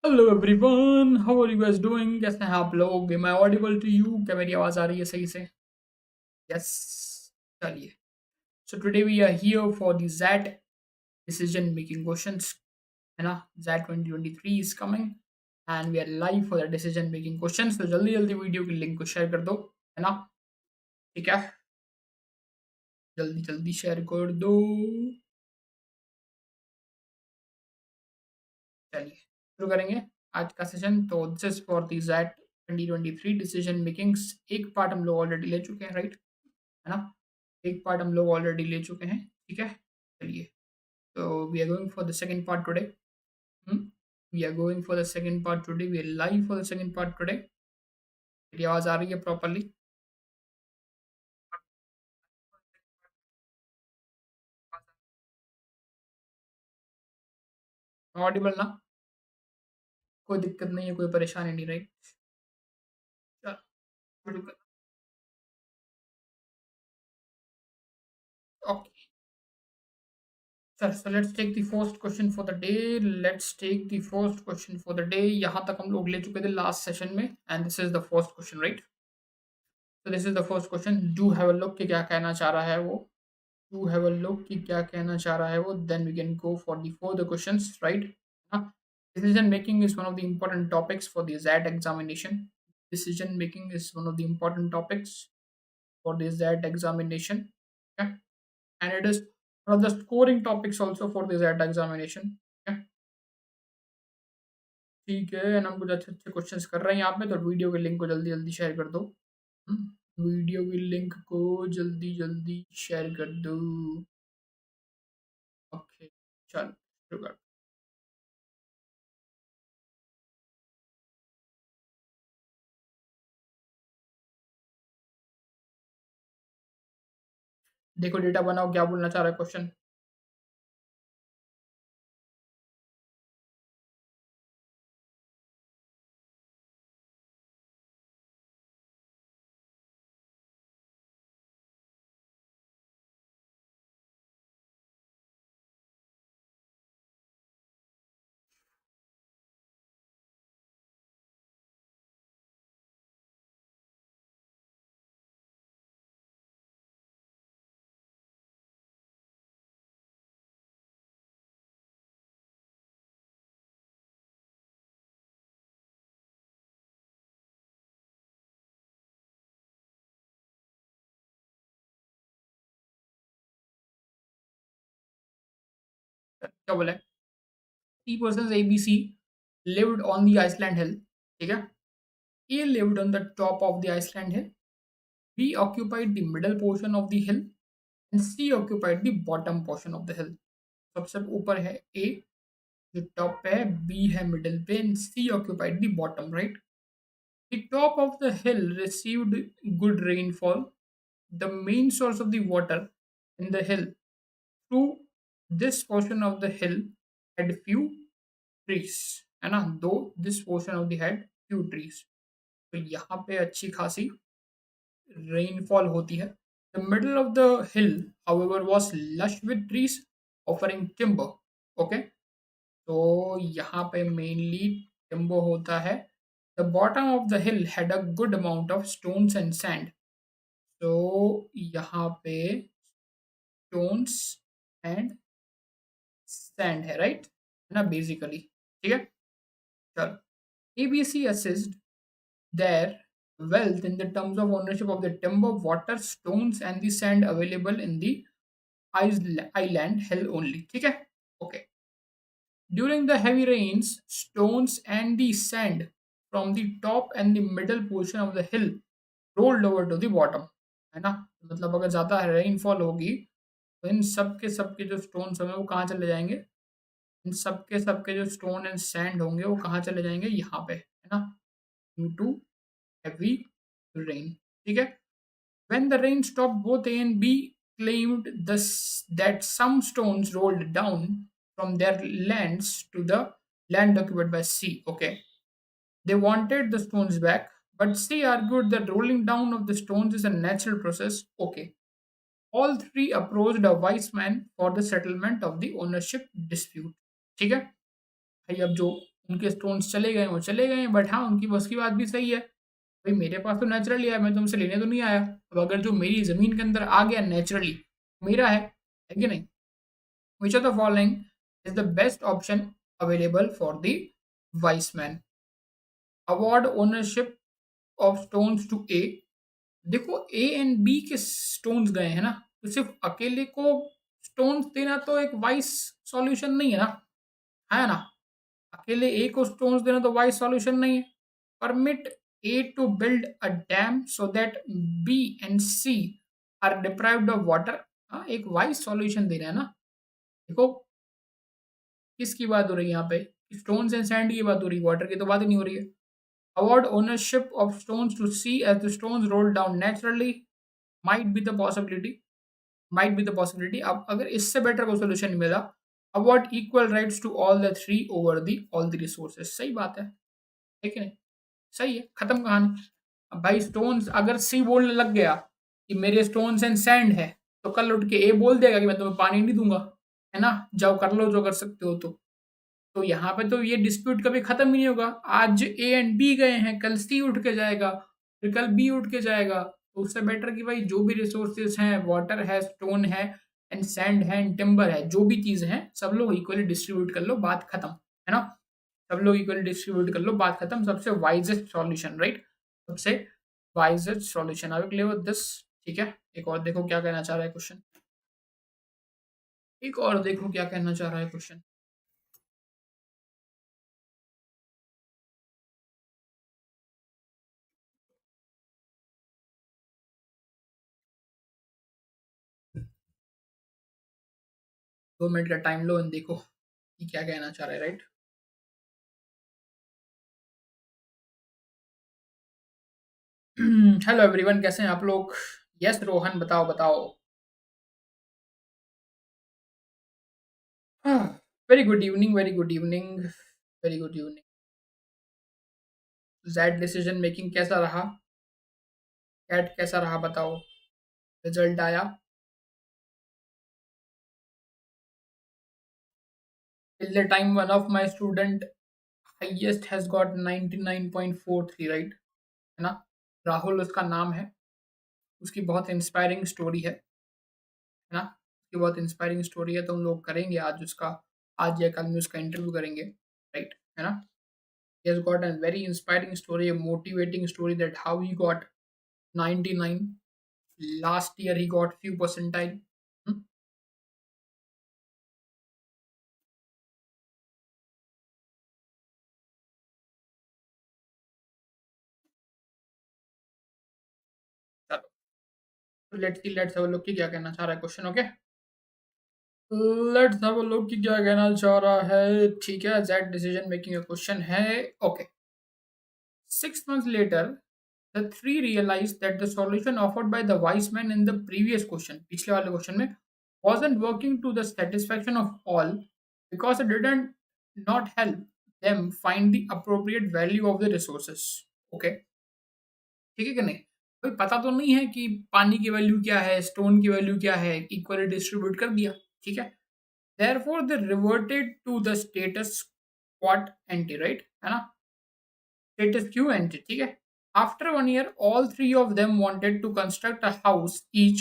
Hello everyone, how are you guys doing? कैसे हैं आप लोग? Am I audible to you? क्या मेरी आवाज आ रही है सही से? यस। चलिए। So today we are here for the XAT decision making questions, है ना? XAT 2023 is coming and we are live for the decision making questions. तो जल्दी जल्दी वीडियो की लिंक को शेयर कर दो, है ना? ठीक है, जल्दी जल्दी शेयर कर दो। चलिए शुरू करेंगे आज का सेशन। तो this is for the XAT 2023 decision makings. एक पार्ट हम लोग ऑलरेडी ले चुके हैं, राइट? है ना? एक पार्ट हम लोग ऑलरेडी ले चुके हैं, ठीक है। चलिए, तो we are going for the second part today. We are going for the second part today, we are live for the second part today. मेरी आवाज आ रही है प्रॉपरली? ऑडिबल ना? कोई दिक्कत नहीं है, कोई परेशानी नहीं, राइट? चलो शुरू कर। Okay sir, so let's take the first question for the day. Let's take the first question for the day. यहाँ तक हम लोग ले चुके थे लास्ट सेशन में, and this is the first question, right? तो this is the first question. Do have a look कि क्या कहना चाह रहा है वो। टू हैव अ लुक कि क्या कहना चाह रहा है वो, then we can go for the further questions, right? Decision making is one of the important topics for the XAT examination. Decision making is one of the important topics for the XAT examination. Okay? And it is one of the scoring topics also for the XAT examination. Okay? ठीक है, and हम कुछ अच्छे अच्छे questions कर रहे हैं यहाँ पे, तो वीडियो के लिंक को जल्दी जल्दी शेयर कर दो। वीडियो की लिंक को जल्दी जल्दी शेयर कर दो। ओके, चलो शुरू कर। देखो डेटा बनाओ, क्या बोलना चाह रहा है क्वेश्चन? क्या बोला? Three persons ABC lived on the Iceland hill. ठीक है? A lived on the top of the Iceland hill. B occupied the middle portion of the hill and C occupied the bottom portion of the hill. सबसे ऊपर है A जो top पे है, B है middle पे, and C occupied the bottom, right? The top of the hill received good rainfall. The main source of the water in the hill through this portion of the hill had few trees, है ना? दो this portion of the head few trees. तो यहाँ पे अच्छी खासी rainfall होती है। The middle of the hill however was lush with trees offering timber. Okay, तो यहाँ पे मेनली टिम्बर होता है। The bottom of the hill had a good amount of stones and sand. तो यहाँ पे स्टोन्स एंड सैंड है, right? है ना, बेसिकली। ठीक है, चलो। ABC assessed their wealth in the terms of ownership of the timber, water, stones, and the sand available in the island hill only. ठीक है, okay. During the heavy rains, stones and the sand from the top and the middle portion of the hill rolled over to the bottom. है ना? मतलब अगर ज़्यादा rainfall होगी तो इन सब के जो स्टोन्स होंगे वो कहाँ चले जाएंगे? इन सब के जो स्टोन एंड सैंड होंगे वो कहाँ चले जाएंगे? यहाँ पे, है ना? Due to heavy rain. ठीक है? When the rain stopped, both A and B claimed that some stones rolled down from their lands to the land occupied by C. Okay. They wanted the stones back, but C argued that rolling down of the stones is a natural process. Okay. All three approached a wise man for the settlement of the ownership dispute. ठीक है? भाई अब जो उनके stones चले गए, वो चले गए, बट हाँ, उनकी बस की बात भी सही है। भाई मेरे पास तो नेचुरली है, मैं तुमसे लेने तो नहीं आया। अब अगर जो मेरी ज़मीन के अंदर आ गया नेचुरली, मेरा है कि नहीं? Which of the following is the best option available for the wise man? Award ownership of stones to A। देखो ए एंड बी के स्टोन्स गए हैं ना, तो सिर्फ अकेले को स्टोन्स देना तो एक वाइस सॉल्यूशन नहीं है ना, है ना? अकेले ए को स्टोन्स देना तो वाइस सॉल्यूशन नहीं है। Permit A to build a dam so that B and C are deprived of water. हाँ, एक वाइस सॉल्यूशन दे रहे हैं ना। देखो किसकी बात हो रही है यहाँ पे? स्टोन्स एंड सैंड की बात हो रही है, वाटर की तो बात ही नहीं हो रही है। Award ownership of stones to C as the stones roll down naturally, might be the possibility, might be the possibility. अब अगर इससे बेटर कोई सोल्यूशन मिला, award equal rights to all the three over the all the resources. सही बात है कि नहीं? सही है, खत्म कहानी। अब भाई स्टोन्स अगर सी बोलने लग गया कि मेरे स्टोन्स एंड सैंड है, तो कल उठ के ए बोल देगा कि मैं तुम्हें पानी नहीं दूंगा, है ना? जाओ कर लो जो कर सकते हो। तो यहाँ पे तो ये डिस्प्यूट कभी खत्म ही नहीं होगा। आज ए एंड बी गए हैं, कल सी उठ के जाएगा, फिर कल बी उठ के जाएगा। तो उससे बेटर कि भाई जो भी रिसोर्सेज हैं, वाटर है, स्टोन है, एंड सैंड है, एंड टिम्बर है, जो भी चीज़ है, सब लोग इक्वली डिस्ट्रीब्यूट कर लो, बात खत्म, है ना? सब लोग इक्वली डिस्ट्रीब्यूट कर लो, बात खत्म। सबसे वाइजेस्ट सॉल्यूशन, राइट? सबसे wisest solution. I will clear with this. ठीक है, एक और देखो क्या कहना चाह रहा है क्वेश्चन। एक और देखो क्या कहना चाह रहा है क्वेश्चन। 2 मिनट का टाइम लो एंड देखो कि क्या कहना चाह रहा है, राइट? हेलो एवरीवन, कैसे हैं आप लोग? यस रोहन, बताओ बताओ। Very good evening, very good evening, very good evening. Z decision making कैसा रहा? कैट कैसा रहा बताओ? रिजल्ट आया? Till the time one of my student highest has got 99.43, right? है ना? राहुल उसका नाम है। उसकी बहुत इंस्पायरिंग स्टोरी है ना? उसकी बहुत इंस्पायरिंग स्टोरी है, तो हम लोग करेंगे आज उसका, आज या कल में उसका इंटरव्यू करेंगे, राइट? है ना? He has got a very inspiring story, a motivating story that how he got 99. Last year he got few percentile. Hmm? चलो, तो let's have a look कि क्या कहना चाह रहा है question. Okay, let's have a look कि क्या कहना चाह रहा है। ठीक है, दैट डिसीजन मेकिंग का क्वेश्चन है। Okay, 6 months later the three realized that the solution offered by the wise man in the previous question, पिछले वाले क्वेश्चन में, wasn't working to the satisfaction of all because it didn't not help them find the appropriate value of the resources. Okay, ठीक है कि नहीं? भाई पता तो नहीं है कि पानी की वैल्यू क्या है, स्टोन की वैल्यू क्या है, इक्वली डिस्ट्रीब्यूट कर दिया, ठीक है? Therefore they reverted to the status quo ante, right? है ना? Status quo ante, ठीक है? After 1 year, all three of them wanted to construct a house each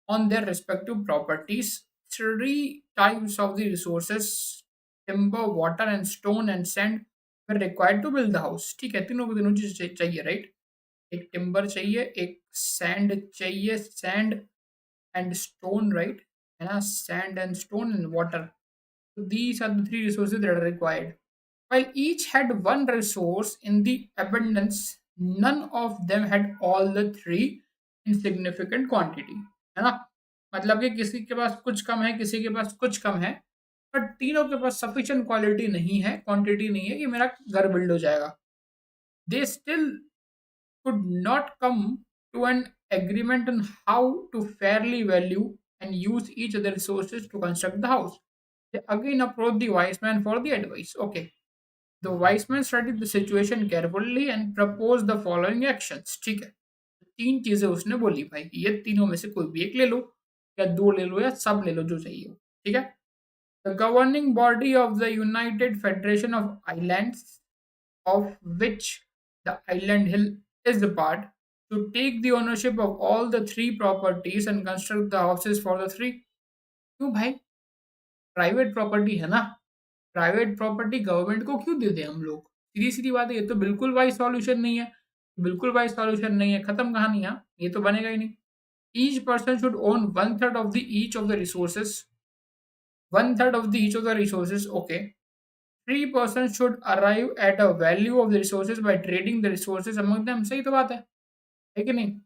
on their respective properties. Three types of the resources, timber, water, and stone and sand, were required to build the house. ठीक है, तीनों को तीनों चीज चाहिए, right? एक timber चाहिए, एक सैंड चाहिए, सैंड एंड स्टोन, राइट? है ना? Sand and stone and water. So these are the three resources that are required. While each had one resource in the abundance, none of them had all the three in significant quantity. है ना? मतलब कि किसी के पास कुछ कम है, किसी के पास कुछ कम है, बट तीनों के पास सफिशिएंट क्वालिटी नहीं है, क्वांटिटी नहीं है कि मेरा घर बिल्ड हो जाएगा. They still could not come to an agreement on how to fairly value and use each of the resources to construct the house. They again approached the wise man for the advice. Okay. The wise man studied the situation carefully and proposed the following actions. ठीक है, तीन चीजें उसने बोली भाई कि ये तीनों में से कोई भी एक ले लो, या दो ले लो, या सब ले लो जो चाहिए हो. ठीक है, The governing body of the United Federation of Islands, of which the island hill is the part, to take the ownership of all the three properties and construct the houses for the three. क्यों भाई? Private property है ना, private property government को क्यों दे दें हम लोग? सीधी सीधी बात है, ये तो बिल्कुल वाइज सॉल्यूशन नहीं है, बिल्कुल वाइज सॉल्यूशन नहीं है, खत्म कहानी। यहाँ ये तो बनेगा ही नहीं। Each person should own one third of the each of the resources, one third of the each of the resources, okay. Three person should arrive at a value of the resources by trading the resources among them. सही तो बात है कि नहीं?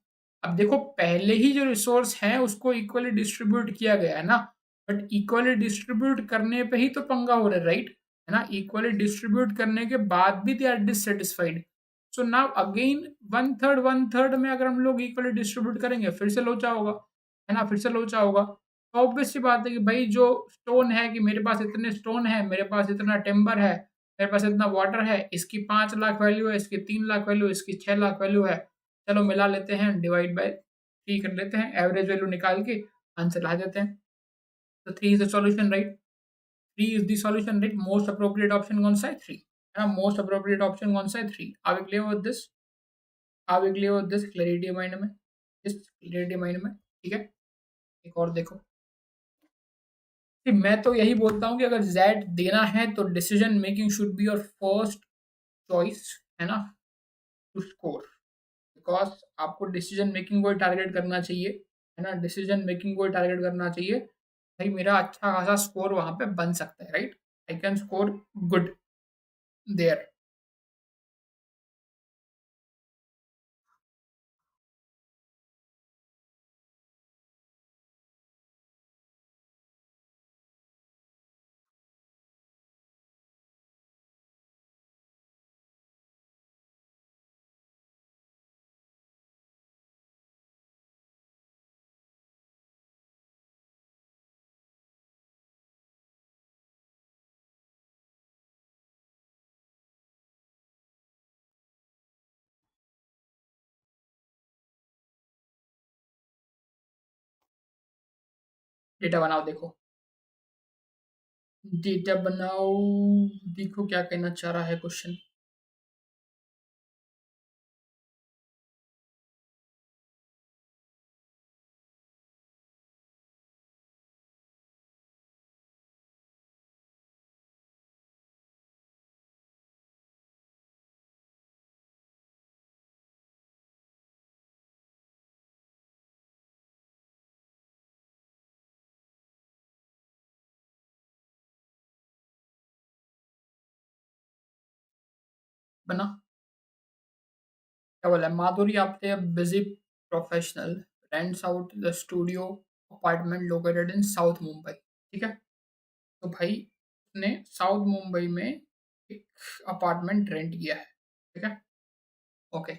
अब देखो, पहले ही जो रिसोर्स हैं उसको इक्वली डिस्ट्रीब्यूट किया गया है ना, बट इक्वली डिस्ट्रीब्यूट करने पे ही तो पंगा हो रहा है, राइट? है ना, इक्वली डिस्ट्रीब्यूट करने के बाद भी they are dissatisfied. So now again one third में अगर हम लोग इक्वली डिस्ट्रीब्यूट करेंगे फिर से लोचा होगा, है ना, फिर से लोचा होगा। तो ऑब्वियस सी बात है कि भाई जो स्टोन है, कि मेरे पास इतने स्टोन है, मेरे पास इतना टिम्बर है, मेरे पास इतना वाटर है, इसकी 5 लाख वैल्यू है, इसकी 3 लाख वैल्यू, इसकी 6 लाख वैल्यू है, चलो मिला लेते हैं, डिवाइड बाय 3 कर लेते हैं, एवरेज वैल्यू निकाल के आंसर ला देते हैं। तो 3 is the solution, right? 3 is the solution, right? Most appropriate option कौन सा है? 3, है ना, मोस्ट अप्रोप्रिएट ऑप्शन कौन सा है? 3। Are we clear with this? Are we clear with this? Clarity mind में, इस क्लैरिटी माइंड में, ठीक है। एक और देखो, मैं तो यही बोलता हूँ कि अगर जेड देना है तो decision making should be your first choice, है ना, टू स्कोर। बिकॉज आपको डिसीजन मेकिंग को टारगेट करना चाहिए, है ना, डिसीजन मेकिंग को टारगेट करना चाहिए। भाई मेरा अच्छा खासा स्कोर वहां पे बन सकता है, right? I can score good there. Data बनाओ, देखो, डेटा बनाओ, देखो क्या कहना चाह रहा है क्वेश्चन। बना, क्या बोला है? Madhuri Apte busy professional rents out the studio apartment located in South Mumbai, ठीक है। तो भाई उसने साउथ मुंबई में एक अपार्टमेंट रेंट किया है, ठीक है, okay.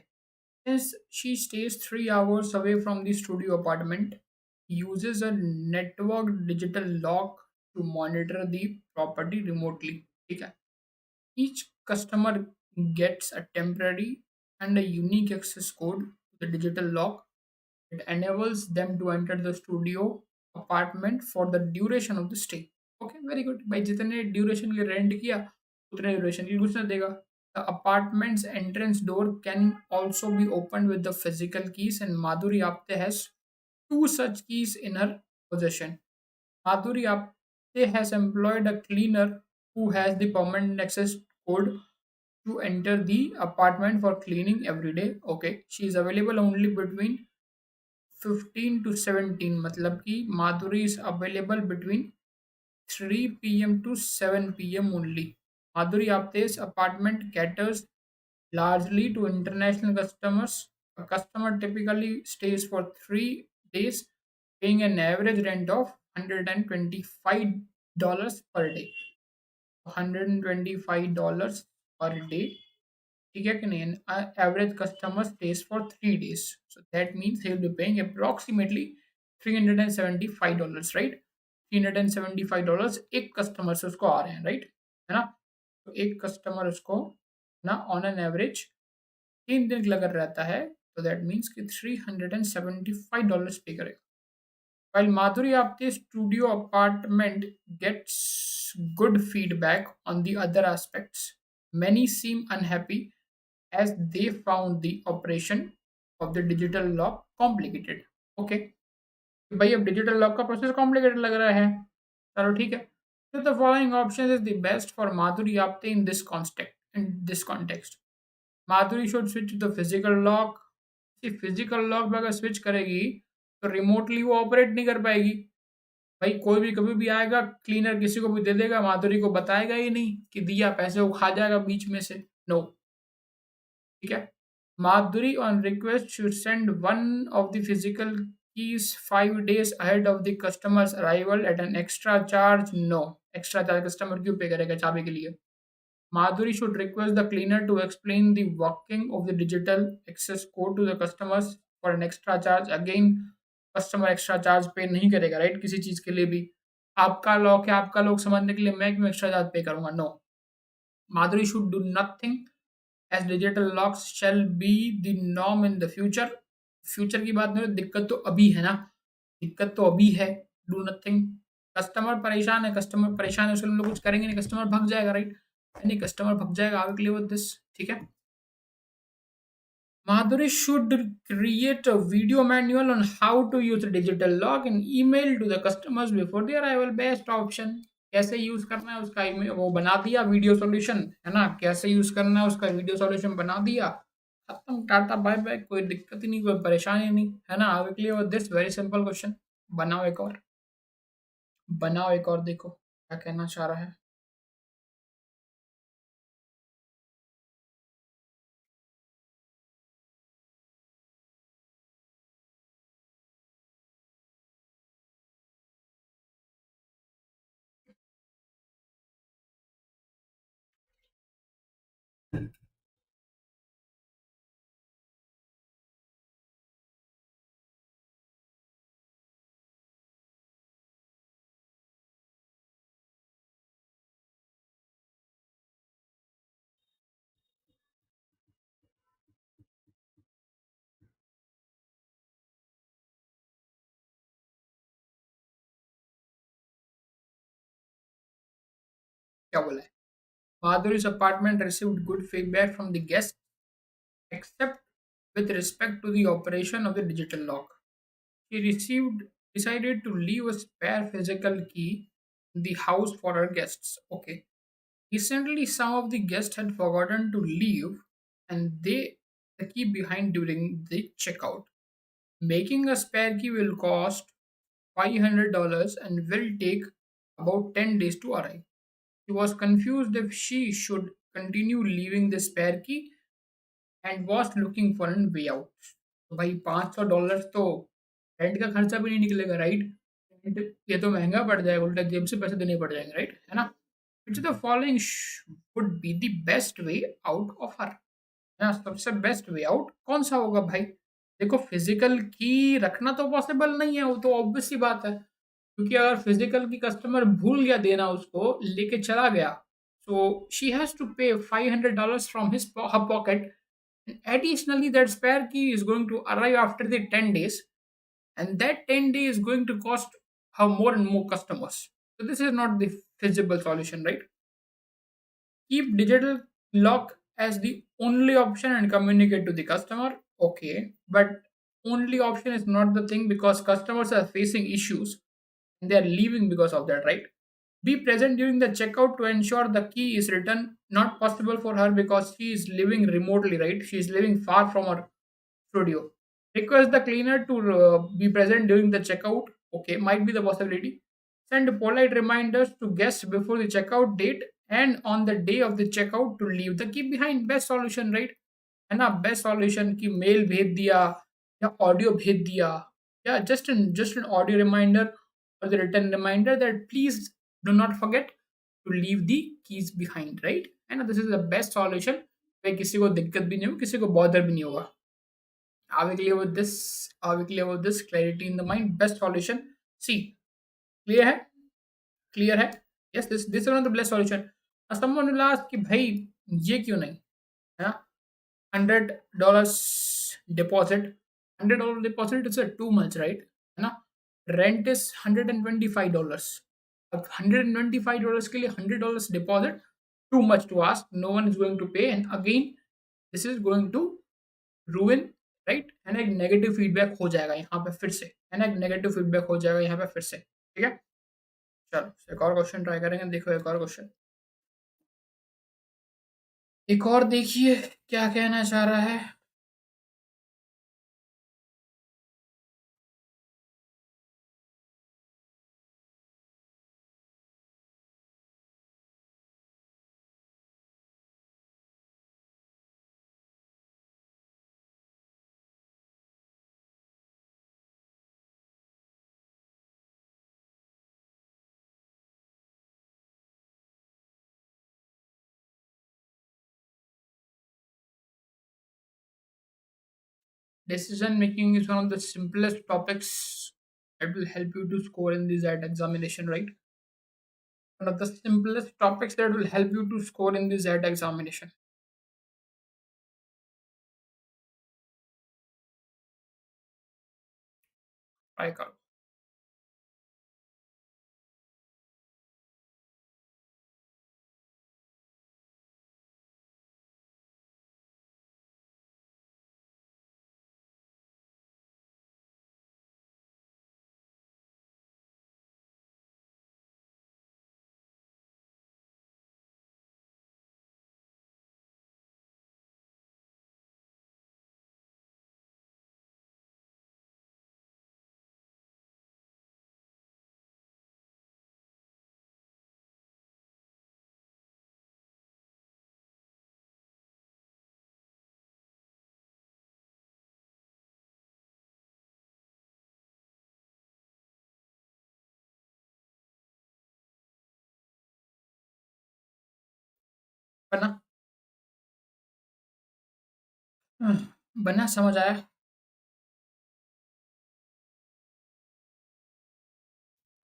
Since she stays 3 hours away from the studio apartment, uses a network digital lock to monitor the property remotely, ठीक है। Each customer gets a temporary and a unique access code to the digital lock. It enables them to enter the studio apartment for the duration of the stay. Okay, very good. भाई जितने duration के rent किया उतने duration की घुसना देगा। The apartment's entrance door can also be opened with the physical keys, and Madhuri Apte has two such keys in her possession. Madhuri Apte has employed a cleaner who has the permanent access code to enter the apartment for cleaning every day. Okay, she is available only between 15 to 17, मतलब कि माधुरी is available between 3 p.m. to 7 p.m. only. Madhuri Apte's apartment caters largely to international customers. A customer typically stays for 3 days, paying an average rent of $125 per day. $125 per day, ठीक है कि नहीं? Average customer stays for 3 days, so that means he will be paying approximately $375, right? $375 एक customer से उसको आ रहे हैं, right, है ना। तो एक कस्टमर उसको ना ऑन एन एवरेज 3 दिन लगा रहता है, तो दैट मीन्स कि $375 पे करेगा। While Madhuri Apte's studio apartment gets good feedback on the other aspects, many seem unhappy as they found the operation of the digital lock complicated. Okay, भाई अब डिजिटल लॉक का प्रोसेस कॉम्प्लिकेटेड लग रहा है, चलो ठीक है. So the following option is the best for Madhuri Apte in this context. In this context, Madhuri should switch to the physical lock. See, physical lock पे अगर switch करेगी तो रिमोटली वो ऑपरेट नहीं कर पाएगी. भाई कोई भी कभी भी आएगा, क्लीनर किसी को भी दे देगा, माधुरी को बताएगा ही नहीं कि दिया, पैसे वो खा जाएगा बीच में से. नो, ठीक है. Madhuri on request should send one of the physical keys 5 days ahead of the customer's arrival at an extra charge. No, extra charge customer क्यों पे करेगा चाबी के लिए. Madhuri should request the cleaner to explain the working of the digital access code to the customers for an extra charge. Again, customer extra charge पे नहीं करेगा, right, किसी चीज के लिए भी. आपका लॉक है, आपका लॉक समझने के लिए मैं क्यों एक्स्ट्रा चार्ज पे करूंगा. No, Madhuri should do nothing as digital locks shall be the norm in the future. Future की बात नहीं, दिक्कत तो अभी है ना, दिक्कत तो अभी है. Do nothing. कस्टमर परेशान है, कस्टमर परेशान है, उसके लिए हम लोग कुछ करेंगे नहीं, कस्टमर भाग जाएगा, राइट. नहीं, कस्टमर भाग जाएगा, आगे क्लियर विद दिस. ठीक है. Madhuri should create a video manual on how to use a digital lock and email to the customers before their arrival. Best option. कैसे यूज करना है उसका वो बना दिया, वीडियो सॉल्यूशन है ना, कैसे यूज करना है उसका वीडियो सॉल्यूशन बना दिया, खत्म, टाटा बाय बाय, कोई दिक्कत ही नहीं, कोई परेशानी नहीं, है ना. आगे clear with this. Very simple question. बनाओ एक और, बनाओ एक और, देखो क्या कहना चाह रहा है. क्या बोला है. Madhuri's apartment received good feedback from the guests, except with respect to the operation of the digital lock. She received decided to leave a spare physical key in the house for her guests. Okay. Recently, some of the guests had forgotten to leave and they the key behind during the checkout. Making a spare key will cost $500 and will take about 10 days to arrive. She was confused if she should continue leaving the spare key and was looking for an way out. तो भाई $500 तो rent का खर्चा भी नहीं निकलेगा, right. Rent ये तो महंगा पड़ जाएगा, उल्टा जेब से पैसे देने पड़ जाएंगे, राइट, है ना. Which the following would be the best way out of her. है ना, सबसे बेस्ट वे आउट कौन सा होगा भाई. देखो, फिजिकल की रखना तो पॉसिबल नहीं है, वो तो ऑब्वियस सी बात है, क्योंकि अगर फिजिकल की कस्टमर भूल गया देना, उसको लेके चला गया, so she has to pay $500 from her pocket. Additionally, that spare key is going to arrive after the 10 days, and that 10 days is going to cost her more and more customers. So, this is not the feasible solution, right? Keep digital lock as the only option and communicate to the customer. Okay, but only option is not the thing because customers are facing issues and they are leaving because of that, right? Be present during the checkout to ensure the key is returned. Not possible for her because she is living remotely, right? She is living far from her studio. Request the cleaner to be present during the checkout. Okay, might be the possibility. Send polite reminders to guests before the checkout date and on the day of the checkout to leave the key behind. Best solution, right? है ना. Best solution की mail भेज दिया या audio भेज दिया, या just an audio reminder और the return reminder that please do not forget to leave the keys behind, right, है ना. This is the best solution. किसी को दिक्कत भी नहीं होगी, किसी को बॉदर भी नहीं होगा. Are we clear with this? Are we clear with this? Clarity in the mind. Best solution. See, clear है, clear है. Yes, this is one of the best solution. Now someone will ask कि भाई ये क्यों नहीं, है ना. $100 deposit, $100 deposit is a too much, right, है ना. Rent is $125. अब $125 के लिए $100 deposit, too much to ask, no one is going to pay, and again this is going to ruin, right, and एक नेगेटिव फीडबैक हो जाएगा यहाँ पे फिर से, है ना, एक नेगेटिव फीडबैक हो जाएगा यहाँ पे फिर से, ठीक है। चलो एक और क्वेश्चन ट्राई करेंगे, देखो एक और क्वेश्चन, एक और देखिए क्या कहना चाह रहा है। Decision making is one of the simplest topics that will help you to score in the ZAT examination, right? One of the simplest topics that will help you to score in the ZAT examination. Try करो। बना, बना, समझ आया।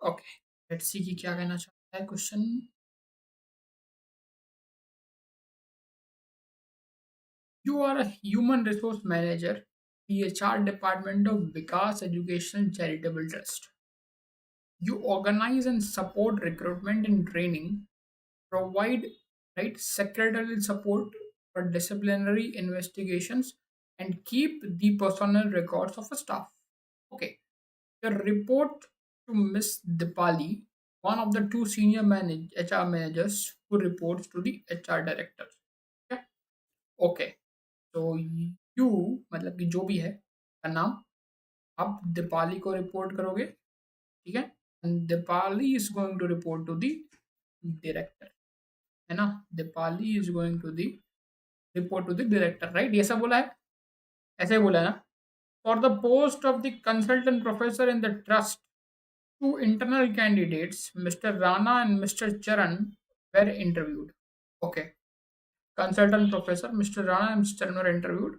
Okay, let's see कि क्या कहना चाहता है question. You are a human resource manager, HR department of Vikas Education Charitable Trust. You organize and support recruitment and training, provide, right, secretarial support for disciplinary investigations, and keep the personnel records of a staff. Okay, the report to Miss Dipali, one of the two senior HR managers who reports to the HR director. Okay, okay. तो you मतलब कि जो भी है का नाम, आप दीपाली को रिपोर्ट करोगे, ठीक है, and Deepali is going to report to the director, है ना, Deepali is going to the report to the director, right, ये सब बोला है, ऐसे ही बोला है ना। For the post of the consultant professor in the trust, two internal candidates mister Rana and mister Charan were interviewed. Okay, consultant professor Mr. Rana and Mr. Charan were interviewed.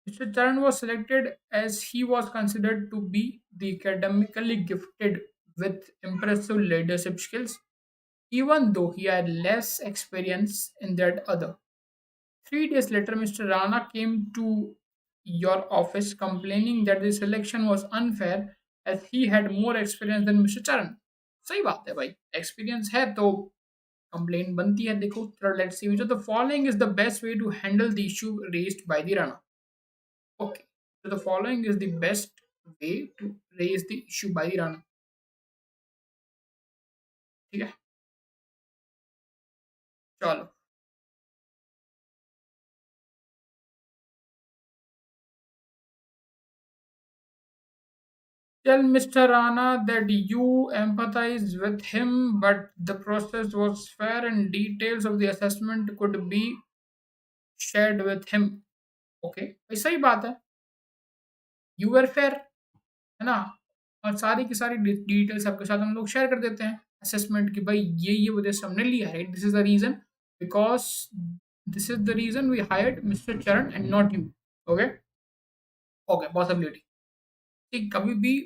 Mr. Charan was selected as he was considered to be the academically gifted with impressive leadership skills, even though he had less experience in that other. 3 days later, Mr. Rana came to your office complaining that the selection was unfair as he had more experience than Mr. Charan. सही बात है भाई, experience है तो complaint बनती है। देखो, let's see which of the following is the best way to handle the issue raised by the Rana. Okay, so the following is the best way to raise the issue by the Rana, ठीक है, चलो। Tell Mr. Rana that you empathize with him, but the process was fair and details of the assessment could be shared with him. Okay, ऐसा ही बात है, you were fair, है ना, और सारी की सारी डिटेल्स आपके साथ हम लोग शेयर कर देते हैं असेसमेंट की, भाई ये वजह से हमने लिया है, right, this is the reason, because this is the reason we hired mister Charan and not you. Okay, okay, possibility, ठीक, कभी भी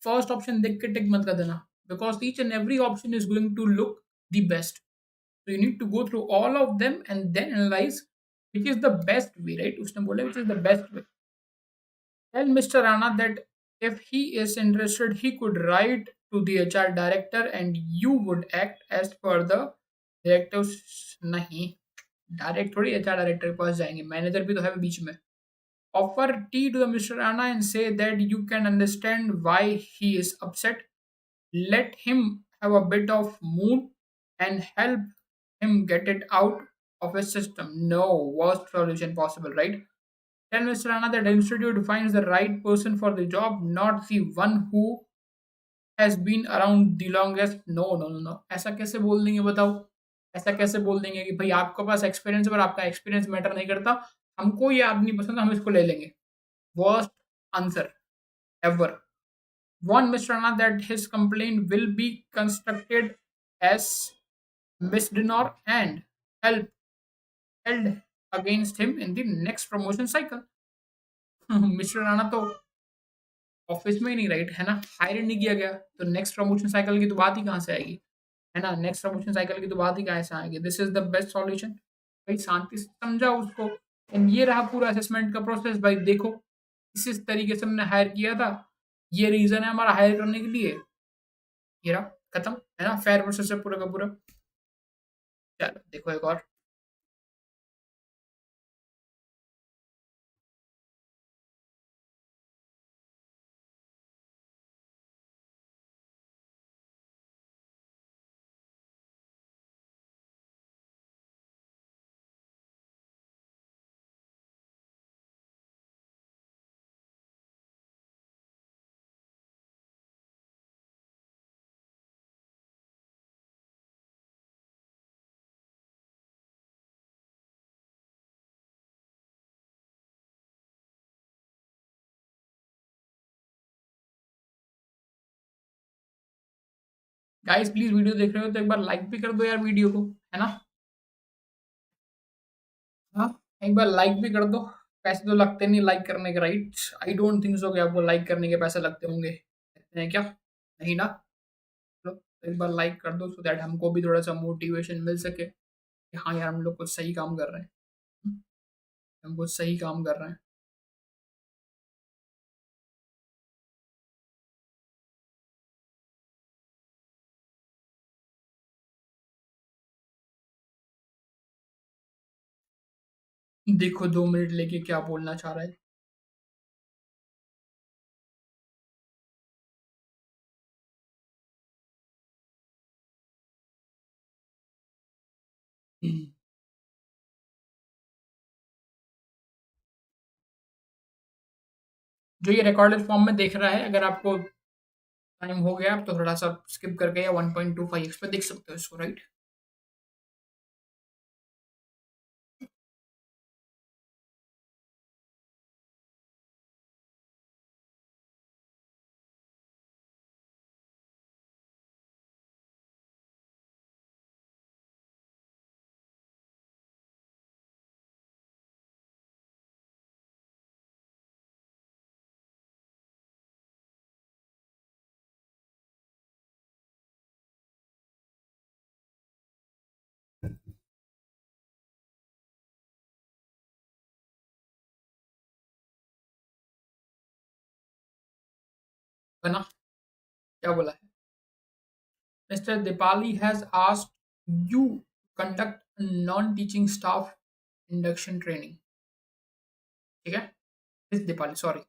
फर्स्ट ऑप्शन देख के टिक मत कर देना, because each and every option is going to look the best, so you need to go through all of them and then analyze which is the best way, right, उसने बोला which is the best way. Tell Mr. Rana that If he is interested, he could write to the HR director and you would act as per the directives. नहीं, direct थोड़ी HR director के पास जाएंगे, manager भी तो है बीच में. Offer tea to the Mr. Anna and say that you can understand why he is upset. Let him have a bit of mood and help him get it out of his system. No worst solution possible, right? Tell Mr. Anna that the institute finds the right person for the job, not the one who has been around the longest. No, no, no, no. ऐसा कैसे बोल देंगे बताओ? ऐसा कैसे बोल देंगे कि भाई आपके पास एक्सपीरियंस है और आपका एक्सपीरियंस मैटर नहीं करता, हमको ये आदमी पसंद है, हम इसको ले लेंगे. Worst answer ever. Warn Mr. Anna that his complaint will be constructed as misdemeanor and help held against him in the next promotion cycle. Mister Rana तो ऑफिस में ही नहीं, राइट है ना, हायर नहीं किया गया, तो नेक्स्ट प्रमोशन साइकिल की तो बात ही कहाँ से आएगी, है ना, नेक्स्ट प्रमोशन साइकिल की तो बात ही कहाँ से आएगी. This is the best solution. भाई शांति से समझाओ उसको. एंड ये रहा पूरा असेसमेंट का प्रोसेस. भाई देखो, इस तरीके से हमने हायर किया था, ये रीजन है हमारा हायर करने के लिए, ये रहा, खत्म, है ना, फेयर प्रोसेस है पूरा का पूरा. चलो देखो एक और. गाइस प्लीज वीडियो देख रहे हो तो एक बार लाइक भी कर दो यार वीडियो को, है ना. हाँ, एक बार लाइक भी कर दो. पैसे तो लगते नहीं लाइक करने के, right? I don't think so कि आपको लाइक करने के पैसे लगते होंगे, लगते हैं क्या? नहीं ना. चलो तो एक बार लाइक कर दो सो दैट हमको भी थोड़ा सा मोटिवेशन मिल सके कि हाँ यार हम लोग कुछ सही काम कर रहे हैं. हम्म, हम कुछ सही काम कर रहे हैं. देखो 2 मिनट लेके क्या बोलना चाह रहा है. हम्म, जो ये रिकॉर्डेड फॉर्म में देख रहा है, अगर आपको टाइम हो गया तो थोड़ा सा स्किप करके या 1.25x पे देख सकते हो इसको, राइट? है ना, क्या बोला है? Mister Deepali has asked you conduct non teaching staff induction training. ठीक है, miss Deepali sorry.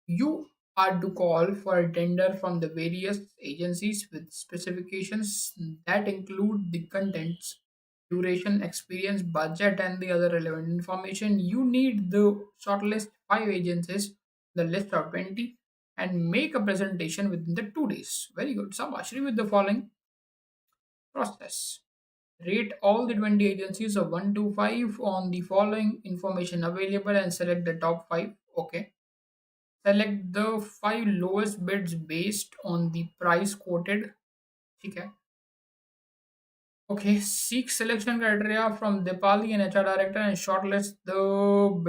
You are to call for a tender from the various agencies with specifications that include the contents, duration, experience, budget, and the other relevant information. You need the shortlist 5 agencies, the list of 20, and make a presentation within the 2 days. Very good. Sabash, with the following process. Rate all the 20 agencies of 1 to 5 on the following information available and select the top 5. Okay. Select the 5 lowest bids based on the price quoted. ठीक है. Okay, seek selection criteria from Dipali and HR director and shortlist the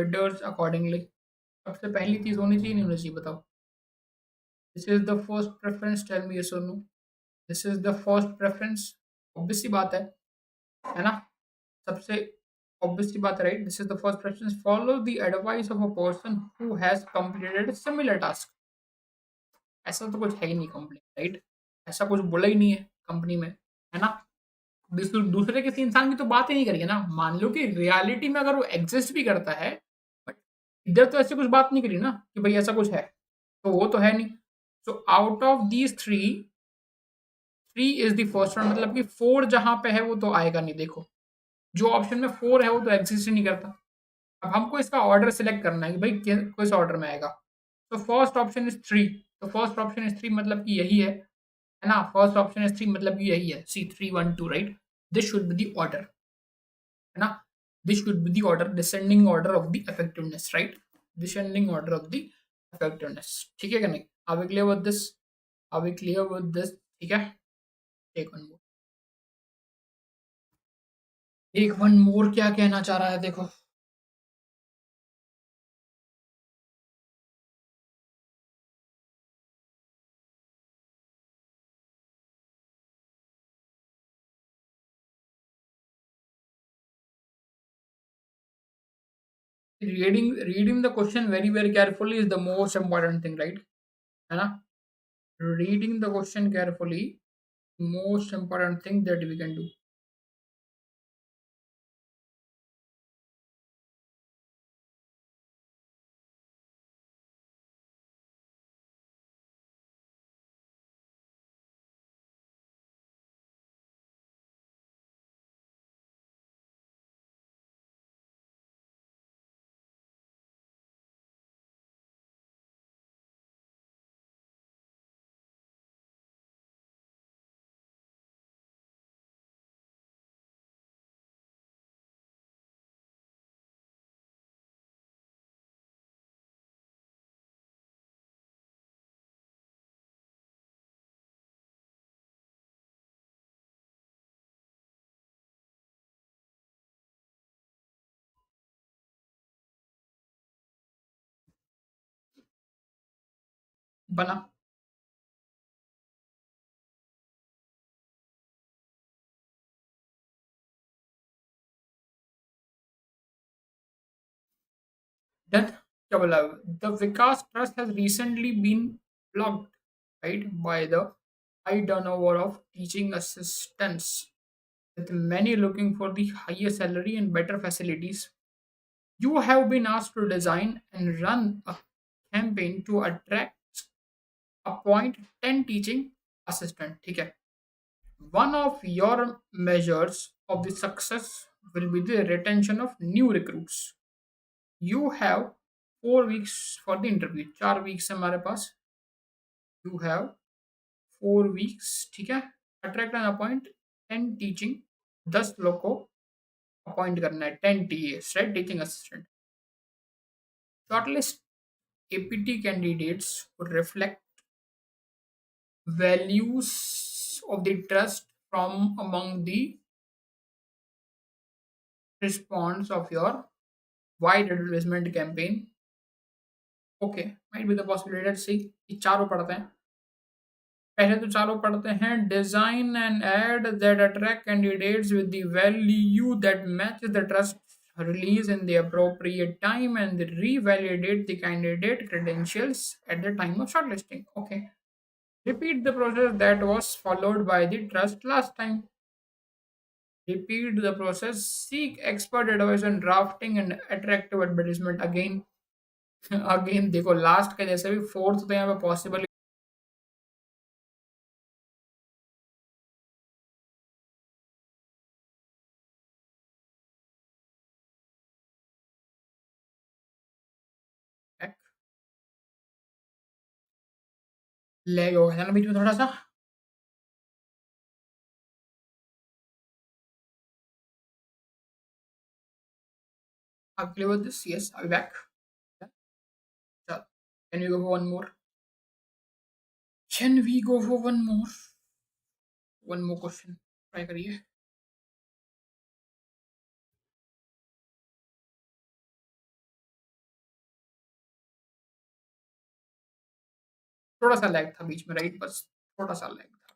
bidders accordingly. सबसे पहली चीज होनी चाहिए नहीं होनी चाहिए बताओ. This is the first preference. Tell me yes or no. This is the first preference. Obvious सी बात है ना. सबसे obvious सी बात है, right? This is the first preference. Follow the advice of a person who has completed a similar task. ऐसा तो कुछ है ही नहीं कंपनी, राइट? ऐसा कुछ बोला ही नहीं है कंपनी में, है ना? दूसरे किसी इंसान की तो बात ही नहीं करेंगे ना। मान लो कि रियलिटी में अगर वो एग्जिस्ट भी करता है, बट इधर तो ऐसे कुछ बात नहीं करी ना कि भाई ऐसा कुछ है, तो वो तो है नहीं। So out of these three, three is the first one, मतलब कि फोर जहां पे है वो तो आएगा नहीं। देखो, जो ऑप्शन में फोर है वो तो एग्जिस्ट ही नहीं करता। अब हमको इसका ऑर्डर सिलेक्ट करना है कि भाई किस ऑर्डर में आएगा। तो फर्स्ट ऑप्शन इज थ्री, तो फर्स्ट ऑप्शन इज थ्री मतलब कि यही है ना? फर्स्ट ऑप्शन इज थ्री मतलब कि यही है, सी 3 1 2, right? This should be the order, है ना? This should be the order, descending order of the effectiveness, right? Descending order of the effectiveness. ठीक है क्या नहीं? Are we clear with this? Are we clear with this? ठीक है? Take one more. Take one more क्या कहना चाह रहा है देखो। Reading the question very carefully is the most important thing, right? है ना? Reading the question carefully, most important thing that we can do. बना। Then क्या बोला? The Vikas Trust has recently been blocked, right, by the high turnover of teaching assistants, with many looking for the higher salary and better facilities. You have been asked to design and run a campaign to attract, appoint 10 teaching assistant. ठीक है? One of your measures of the success will be the retention of new recruits. You have 4 weeks for the interview. 4 weeks है हमारे पास। You have 4 weeks, ठीक है? Attract and appoint 10 teaching, 10 लोग को appoint करना है, 10 TAs, right? Teaching assistant. Shortlist APT candidates would reflect values of the trust from among the response of your wide advertisement campaign. Okay, might be the possibility. Let's see, ये चारों पढ़ते हैं। पहले तो चारों पढ़ते हैं, design and add that attract candidates with the value that matches the trust, release in the appropriate time, and revalidate the candidate credentials at the time of shortlisting. Okay, repeat the process that was followed by the trust last time. Repeat the process, seek expert advice on drafting and attractive advertisement. Again, again देखो last के जैसे भी fourth तो यहाँ पे possible है। Lag हो गया था ना बीच में थोड़ा सा। आप clear with this? Yes, I back. Can you go for one more? Can we go for one more question? Try करिए। थोड़ा सा लैग था बीच में, राइट? बस थोड़ा सा लैग था।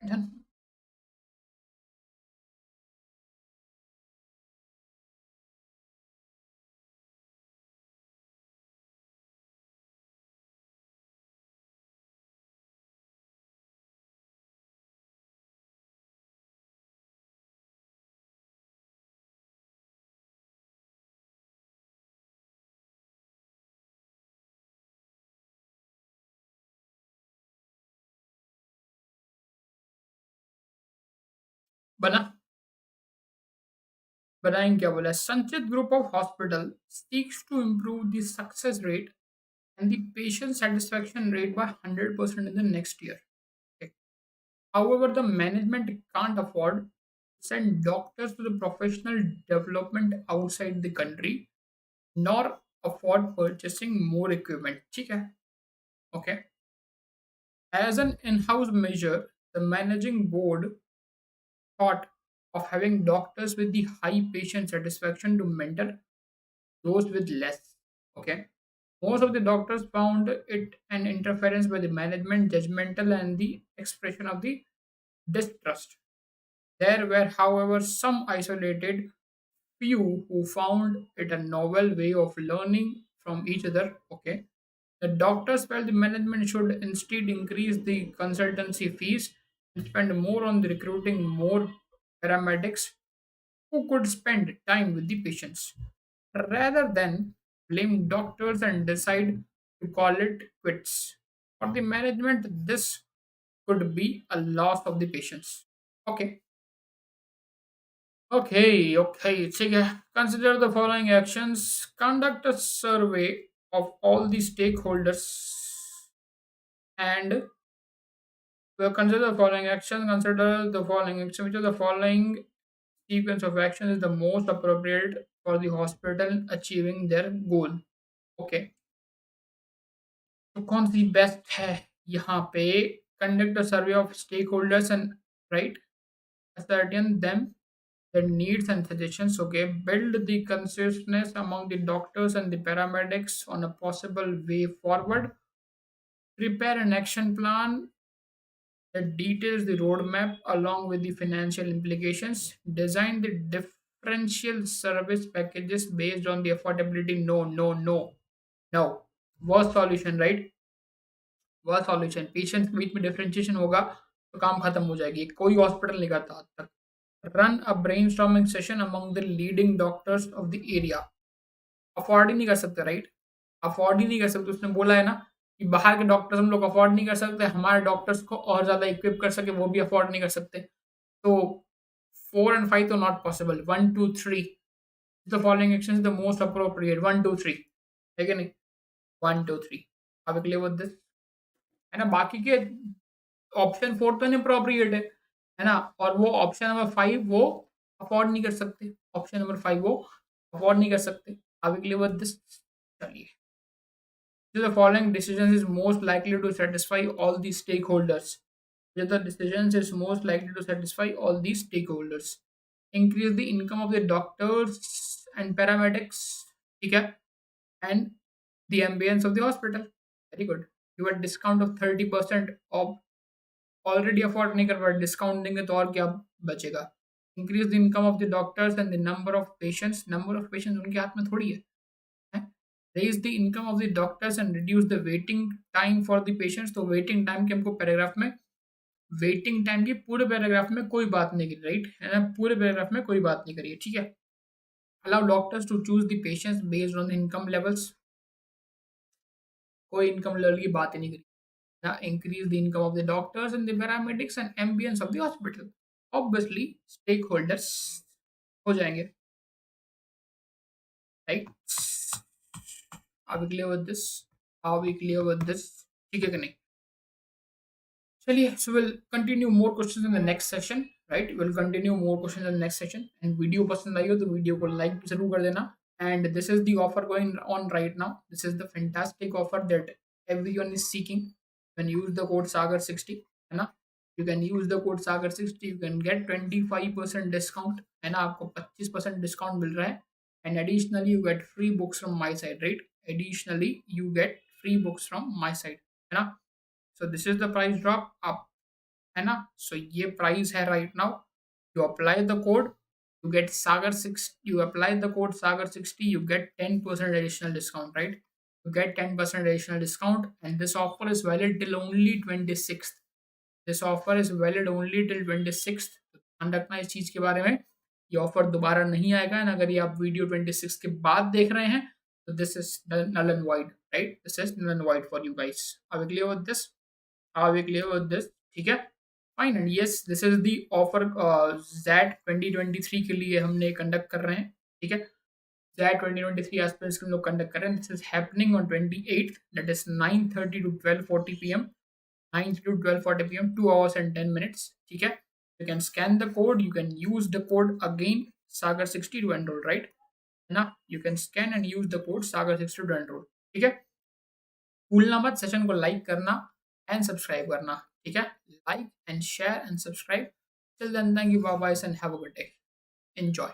डन। बना, बनाएंगे क्या बोला, संचित group of hospital seeks to improve the success rate and the patient satisfaction rate by 100% in the next year. Okay. However, the management can't afford to send doctors to the professional development outside the country, nor afford purchasing more equipment. ठीक है? Okay. As an in-house measure, the managing board thought of having doctors with the high patient satisfaction to mentor those with less. Okay. Most of the doctors found it an interference by the management, judgmental, and the expression of the distrust. There were, however, some isolated few who found it a novel way of learning from each other. Okay. The doctors felt the management should instead increase the consultancy fees and spend more on the recruiting more paramedics who could spend time with the patients rather than blame doctors and decide to call it quits. For the management, this could be a loss of the patients. Okay, okay. ठीक है. Consider the following actions. Conduct a survey of all the stakeholders and consider the following action. Consider the following action. Which of the following sequence of action is the most appropriate for the hospital achieving their goal? Okay. तो कौन सी best है यहाँ पे? Conduct a survey of stakeholders and right ascertain them their needs and suggestions. Okay, build the consciousness among the doctors and the paramedics on a possible way forward. Prepare an action plan that details the roadmap along with the financial implications. Design the differential service packages based on the affordability. No. Worst solution, right? वह solution patients के बीच में differentiation होगा तो काम खत्म हो जाएगी, कोई हॉस्पिटल नहीं करता आज तक. Run a brainstorming session among the leading doctors of the area. Afford ही नहीं कर सकते, राइट? अफोर्ड ही नहीं कर सकते. उसने बोला है ना कि बाहर के डॉक्टर्स हम लोग अफोर्ड नहीं कर सकते, हमारे डॉक्टर्स को और ज्यादा इक्विप कर सके वो भी अफोर्ड नहीं कर सकते. तो 4 and 5 तो not possible. 1 2 3 the following action is the most appropriate. 1 2 3 है कि नहीं? 1 2 3 अब क्लियर विद दिस है ना. बाकी के ऑप्शन 4 तो इनअप्रोप्रिएट है ना. और वो ऑप्शन नंबर 5 वो अफोर्ड नहीं कर सकते. ऑप्शन नंबर 5 वो अफोर्ड नहीं कर सकते. अभी क्लियर विद दिस. चलिए, the following decisions is most likely to satisfy all the stakeholders. The decisions is most likely to satisfy all these stakeholders. Increase the income of the doctors and paramedics, ठीक है, and the ambience of the hospital. Very good. You have discount of 30% of already afford नहीं कर पा रहे, discount देंगे तो और क्या बचेगा. Increase the income of the doctors and the number of patients. Number of patients उनके हाथ में थोड़ी है. Raise the income of the doctors and reduce the waiting time for the patients. तो वेटिंग टाइम के हमको पैराग्राफ में, waiting time की पूरे पैराग्राफ में कोई बात नहीं करी, राइट है ना. पूरे पैराग्राफ में कोई बात नहीं करी है, ठीक है. Allow doctors to choose the patients based on the income levels. कोई इनकम लेवल की बात ही नहीं करी. Increase the income of the doctors and the paramedics and ambience of the hospital. Obviously, stakeholders हो जाएंगे, right? Are we clear with this? Are we clear with this? ठीक है कि नहीं? चलिए, so we'll continue more questions in the next section, right? We'll continue more questions in the next section. And video पसंद आई हो तो video को like जरूर कर देना. And this is the offer going on right now. This is the fantastic offer that everyone is seeking. You can use the code Sagar60, है ना. You can use the code Sagar60. You can get 25% discount, है ना. आपको 25% discount मिल रहा है. And additionally, you get free books from my side, right? Additionally, you get free books from my side, है ना. So this is the price drop up. है ना. सो ये प्राइस है right now. You apply the code, you get Sagar 6, you apply the code Sagar 60, you get 10% additional discount, right? You get 10% additional discount, and this offer is valid till only 26th. This offer is valid only till 26th. ध्यान रखना इस चीज के बारे में. ये offer दोबारा नहीं आएगा. एंड अगर ये आप वीडियो 26 के बाद देख रहे हैं तो this is null and void, right? This is null and void for you guys. Are we clear with this? Are we clear with this? ठीक है. Fine. And yes, this is the offer ZAT 2023 के लिए हमने conduct कर रहे हैं. ठीक है. ZAT 2023 एस्पिरेंट्स के हम लोग कंडक्ट कर रहे हैं. This is happening on 28th, that is 9:30 to 12:40 p.m. 9 to 12:40 p.m. 2 hours and 10 minutes. ठीक है. You can scan the code. You can use the code again Sagar 60 to enroll, right? ना, you can scan and use the code Sagar 60 to enroll. ठीक है. भूलना मत session को like करना and subscribe करना. ठीक है. Like and share and subscribe. Till then, thank you, bye bye, and have a good day. Enjoy.